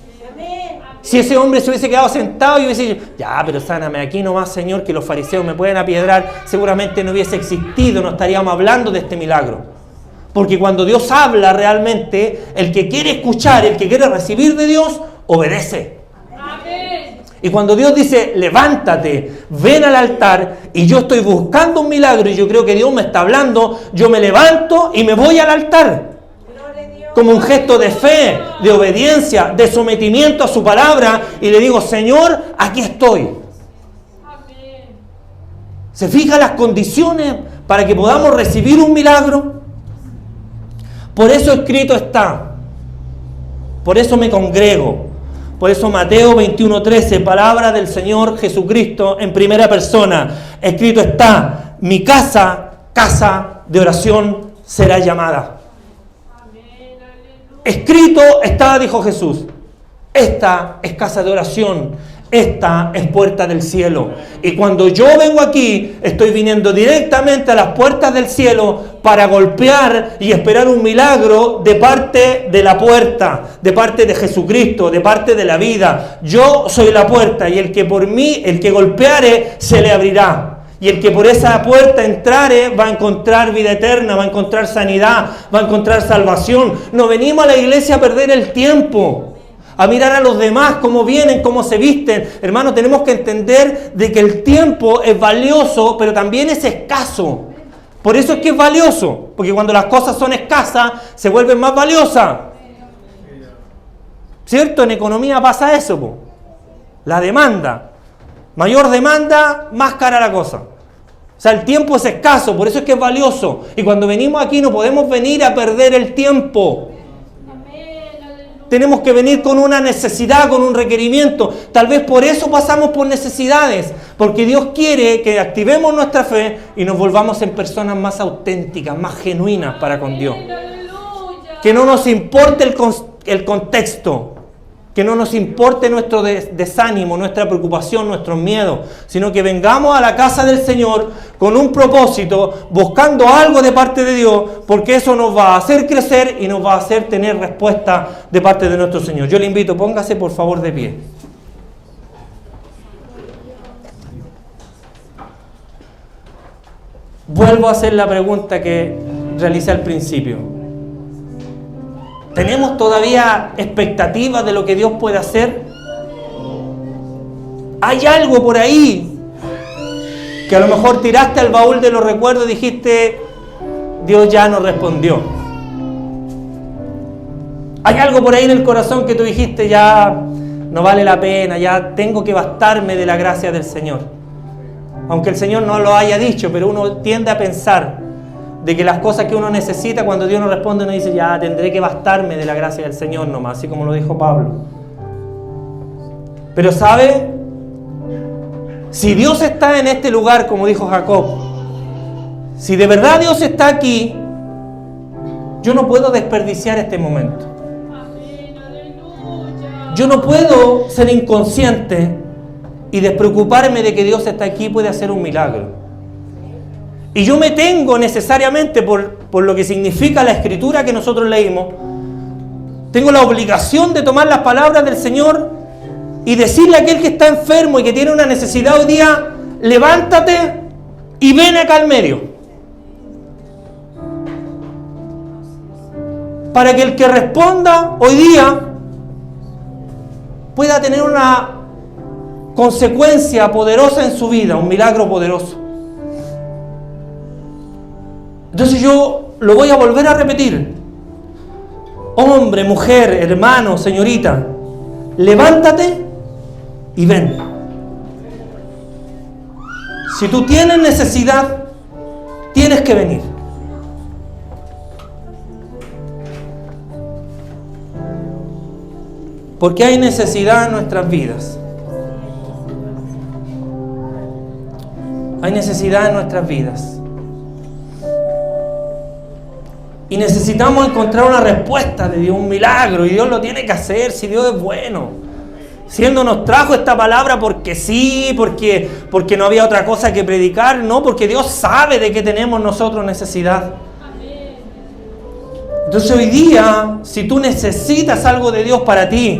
Si ese hombre se hubiese quedado sentado y hubiese dicho, ya, pero sáname aquí nomás, Señor, que los fariseos me pueden apiedrar, seguramente no hubiese existido, no estaríamos hablando de este milagro. Porque cuando Dios habla realmente, el que quiere escuchar, el que quiere recibir de Dios, obedece. Amén. Y cuando Dios dice, levántate, ven al altar, y yo estoy buscando un milagro, y yo creo que Dios me está hablando, yo me levanto y me voy al altar. Como un gesto de fe, de obediencia, de sometimiento a su palabra, y le digo, Señor, aquí estoy. ¿Se fijan las condiciones para que podamos recibir un milagro? Por eso escrito está. Por eso me congrego. Por eso Mateo 21:13, palabra del Señor Jesucristo en primera persona. Escrito está, mi casa, casa de oración será llamada. Escrito está, dijo Jesús, esta es casa de oración, esta es puerta del cielo. Y cuando yo vengo aquí, estoy viniendo directamente a las puertas del cielo para golpear y esperar un milagro de parte de la puerta, de parte de Jesucristo, de parte de la vida. Yo soy la puerta y el que por mí, el que golpeare, se le abrirá. Y el que por esa puerta entrare va a encontrar vida eterna, va a encontrar sanidad, va a encontrar salvación. No venimos a la iglesia a perder el tiempo, a mirar a los demás, cómo vienen, cómo se visten. Hermanos, tenemos que entender de que el tiempo es valioso, pero también es escaso. Por eso es que es valioso, porque cuando las cosas son escasas, se vuelven más valiosas. ¿Cierto? En economía pasa eso, po. La demanda. Mayor demanda, más cara la cosa. O sea, el tiempo es escaso, por eso es que es valioso. Y cuando venimos aquí no podemos venir a perder el tiempo. tenemos que venir con una necesidad, con un requerimiento. Tal vez por eso pasamos por necesidades, porque Dios quiere que activemos nuestra fe y nos volvamos en personas más auténticas, más genuinas para con Dios. Que no nos importe el contexto, que no nos importe nuestro desánimo, nuestra preocupación, nuestros miedos, sino que vengamos a la casa del Señor con un propósito, buscando algo de parte de Dios, porque eso nos va a hacer crecer y nos va a hacer tener respuesta de parte de nuestro Señor. Yo le invito, póngase por favor de pie. Vuelvo a hacer la pregunta que realicé al principio. ¿Tenemos todavía expectativas de lo que Dios puede hacer? ¿Hay algo por ahí que a lo mejor tiraste al baúl de los recuerdos y dijiste, Dios ya no respondió? ¿Hay algo por ahí en el corazón que tú dijiste, ya no vale la pena, ya tengo que bastarme de la gracia del Señor? Aunque el Señor no lo haya dicho, pero uno tiende a pensar de que las cosas que uno necesita, cuando Dios no responde, uno dice, ya tendré que bastarme de la gracia del Señor nomás, así como lo dijo Pablo. Pero ¿sabe? Si Dios está en este lugar, como dijo Jacob, si de verdad Dios está aquí, yo no puedo desperdiciar este momento. Yo no puedo ser inconsciente y despreocuparme de que Dios está aquí y puede hacer un milagro. Y yo me tengo necesariamente, por lo que significa la escritura que nosotros leímos, tengo la obligación de tomar las palabras del Señor y decirle a aquel que está enfermo y que tiene una necesidad hoy día, levántate y ven acá al medio. Para que el que responda hoy día pueda tener una consecuencia poderosa en su vida, un milagro poderoso. Entonces yo lo voy a volver a repetir. Hombre, mujer, hermano, señorita, levántate y ven. Si tú tienes necesidad, tienes que venir. Porque hay necesidad en nuestras vidas. Hay necesidad en nuestras vidas. Y necesitamos encontrar una respuesta de Dios, un milagro. Y Dios lo tiene que hacer si Dios es bueno. Si Él no nos trajo esta palabra porque sí, porque no había otra cosa que predicar. No, porque Dios sabe de qué tenemos nosotros necesidad. Entonces hoy día, si tú necesitas algo de Dios para ti,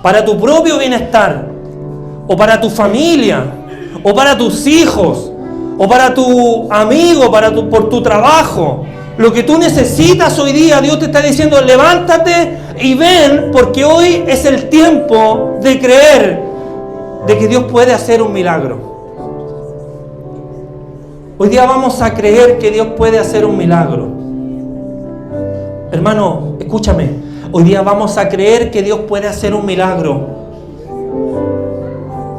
para tu propio bienestar, o para tu familia, o para tus hijos, o para tu amigo, por tu trabajo, lo que tú necesitas hoy día, Dios te está diciendo, levántate y ven, porque hoy es el tiempo de creer de que Dios puede hacer un milagro. Hoy día vamos a creer que Dios puede hacer un milagro. Hermano, escúchame, hoy día vamos a creer que Dios puede hacer un milagro.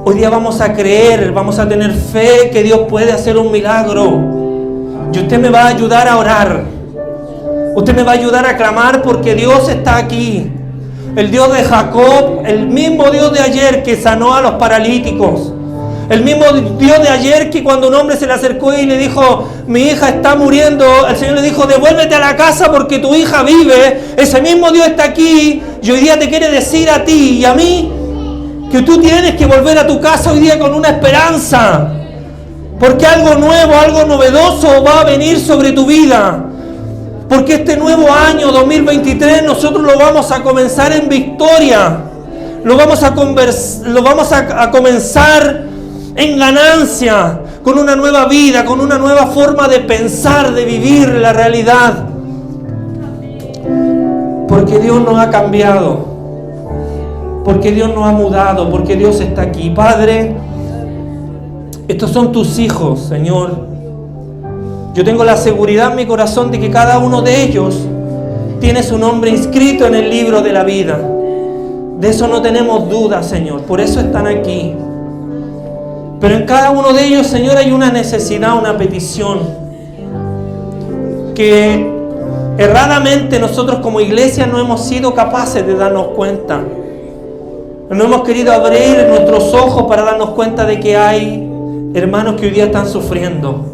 Hoy día vamos a creer, vamos a tener fe que Dios puede hacer un milagro. Y usted me va a ayudar a orar. Usted me va a ayudar a clamar porque Dios está aquí. El Dios de Jacob, el mismo Dios de ayer que sanó a los paralíticos. El mismo Dios de ayer que cuando un hombre se le acercó y le dijo, mi hija está muriendo, el Señor le dijo, devuélvete a la casa porque tu hija vive. Ese mismo Dios está aquí y hoy día te quiere decir a ti y a mí que tú tienes que volver a tu casa hoy día con una esperanza. Porque algo nuevo, algo novedoso va a venir sobre tu vida. Porque este nuevo año 2023 nosotros lo vamos a comenzar en victoria. Lo vamos a comenzar en ganancia, con una nueva vida, con una nueva forma de pensar, de vivir la realidad. Porque Dios nos ha cambiado. Porque Dios nos ha mudado, porque Dios está aquí. Padre, estos son tus hijos, Señor. Yo tengo la seguridad en mi corazón de que cada uno de ellos tiene su nombre inscrito en el libro de la vida. De eso no tenemos duda, Señor. Por eso están aquí. Pero en cada uno de ellos, Señor, hay una necesidad, una petición. Que erradamente nosotros como iglesia no hemos sido capaces de darnos cuenta. No hemos querido abrir nuestros ojos para darnos cuenta de que hay hermanos que hoy día están sufriendo.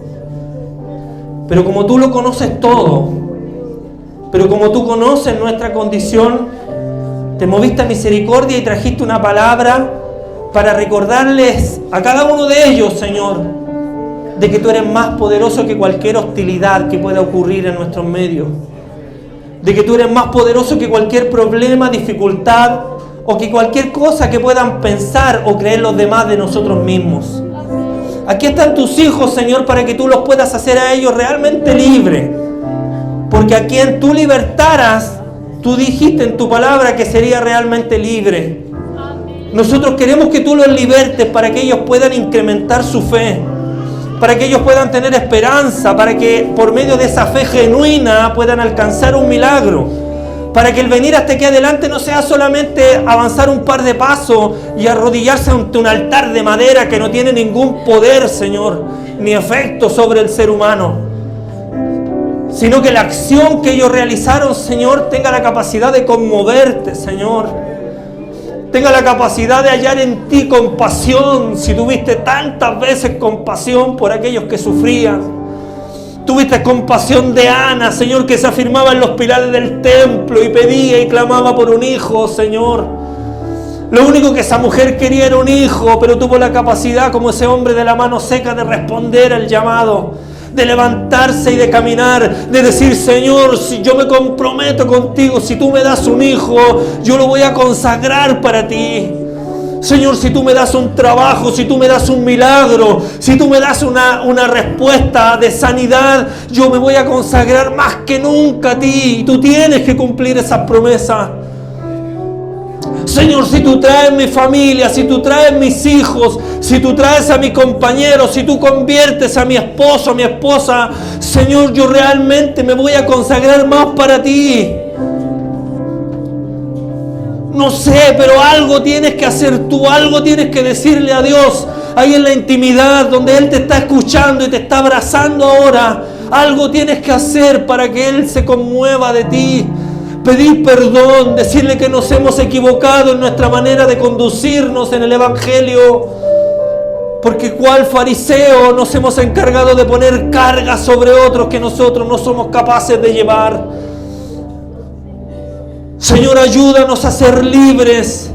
Pero como tú lo conoces todo, pero como tú conoces nuestra condición, te moviste a misericordia y trajiste una palabra para recordarles a cada uno de ellos, Señor, de que tú eres más poderoso que cualquier hostilidad que pueda ocurrir en nuestros medios. De que tú eres más poderoso que cualquier problema, dificultad o que cualquier cosa que puedan pensar o creer los demás de nosotros mismos. Aquí están tus hijos, Señor, para que tú los puedas hacer a ellos realmente libres. Porque a quien tú libertaras, tú dijiste en tu palabra que sería realmente libre. Nosotros queremos que tú los libertes para que ellos puedan incrementar su fe, para que ellos puedan tener esperanza, para que por medio de esa fe genuina puedan alcanzar un milagro, para que el venir hasta aquí adelante no sea solamente avanzar un par de pasos y arrodillarse ante un altar de madera que no tiene ningún poder, Señor, ni efecto sobre el ser humano, sino que la acción que ellos realizaron, Señor, tenga la capacidad de conmoverte, Señor. Tenga la capacidad de hallar en ti compasión, si tuviste tantas veces compasión por aquellos que sufrían. Tuviste compasión de Ana, Señor, que se afirmaba en los pilares del templo y pedía y clamaba por un hijo, Señor. Lo único que esa mujer quería era un hijo, pero tuvo la capacidad, como ese hombre de la mano seca, de responder al llamado, de levantarse y de caminar, de decir: Señor, si yo me comprometo contigo, si tú me das un hijo, yo lo voy a consagrar para ti. Señor, si tú me das un trabajo, si tú me das un milagro, si tú me das una respuesta de sanidad, yo me voy a consagrar más que nunca a ti. Y tú tienes que cumplir esas promesas. Señor, si tú traes mi familia, si tú traes mis hijos, si tú traes a mi compañero, si tú conviertes a mi esposo, a mi esposa, Señor, yo realmente me voy a consagrar más para ti. No sé, pero algo tienes que hacer tú, algo tienes que decirle a Dios ahí en la intimidad, donde Él te está escuchando y te está abrazando ahora. Algo tienes que hacer para que Él se conmueva de ti. Pedir perdón, decirle que nos hemos equivocado en nuestra manera de conducirnos en el Evangelio, porque cual fariseo nos hemos encargado de poner cargas sobre otros que nosotros no somos capaces de llevar. Señor, ayúdanos a ser libres,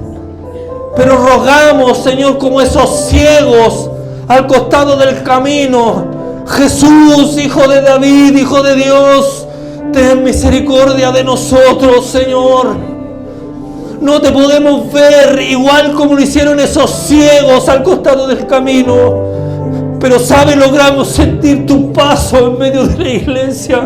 pero rogamos, Señor, como esos ciegos al costado del camino: Jesús, Hijo de David, Hijo de Dios, ten misericordia de nosotros, Señor. No te podemos ver igual como lo hicieron esos ciegos al costado del camino, pero sabe, logramos sentir tu paso en medio de la iglesia.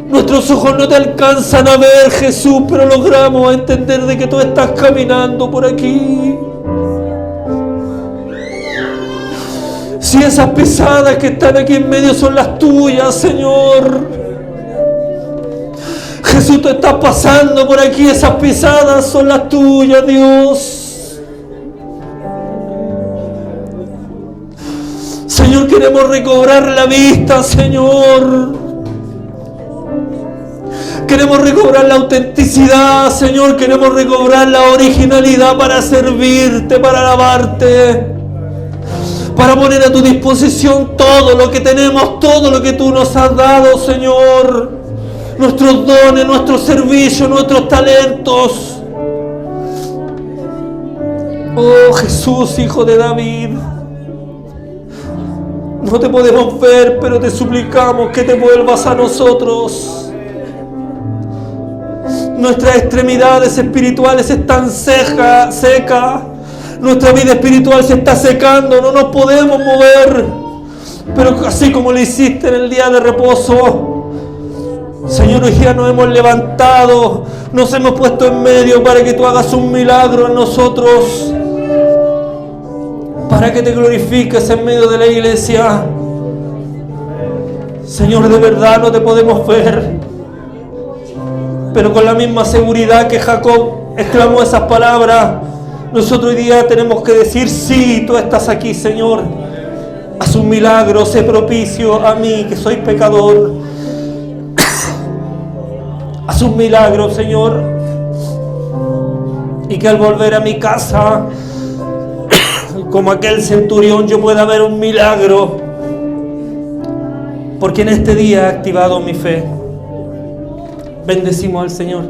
Nuestros ojos no te alcanzan a ver, Jesús, pero logramos entender de que tú estás caminando por aquí. Si esas pisadas que están aquí en medio son las tuyas, Señor. Jesús, tú estás pasando por aquí, esas pisadas son las tuyas, Dios. Señor, queremos recobrar la vista, Señor. Queremos recobrar la autenticidad, Señor. Queremos recobrar la originalidad para servirte, para alabarte, para poner a tu disposición todo lo que tenemos, todo lo que tú nos has dado, Señor. Nuestros dones, nuestros servicios, nuestros talentos. Oh Jesús, Hijo de David, no te podemos ver, pero te suplicamos que te vuelvas a nosotros. Nuestras extremidades espirituales están secas. Nuestra vida espiritual se está secando, no nos podemos mover. Pero así como lo hiciste en el día de reposo, Señor, hoy día nos hemos levantado, nos hemos puesto en medio para que tú hagas un milagro en nosotros, para que te glorifiques en medio de la iglesia. Señor, de verdad no te podemos ver, pero con la misma seguridad que Jacob exclamó esas palabras, nosotros hoy día tenemos que decir: sí, tú estás aquí, Señor. Haz un milagro, sé propicio a mí que soy pecador. Haz un milagro, Señor, y que al volver a mi casa, como aquel centurión, yo pueda ver un milagro, porque en este día he activado mi fe. Bendecimos al Señor.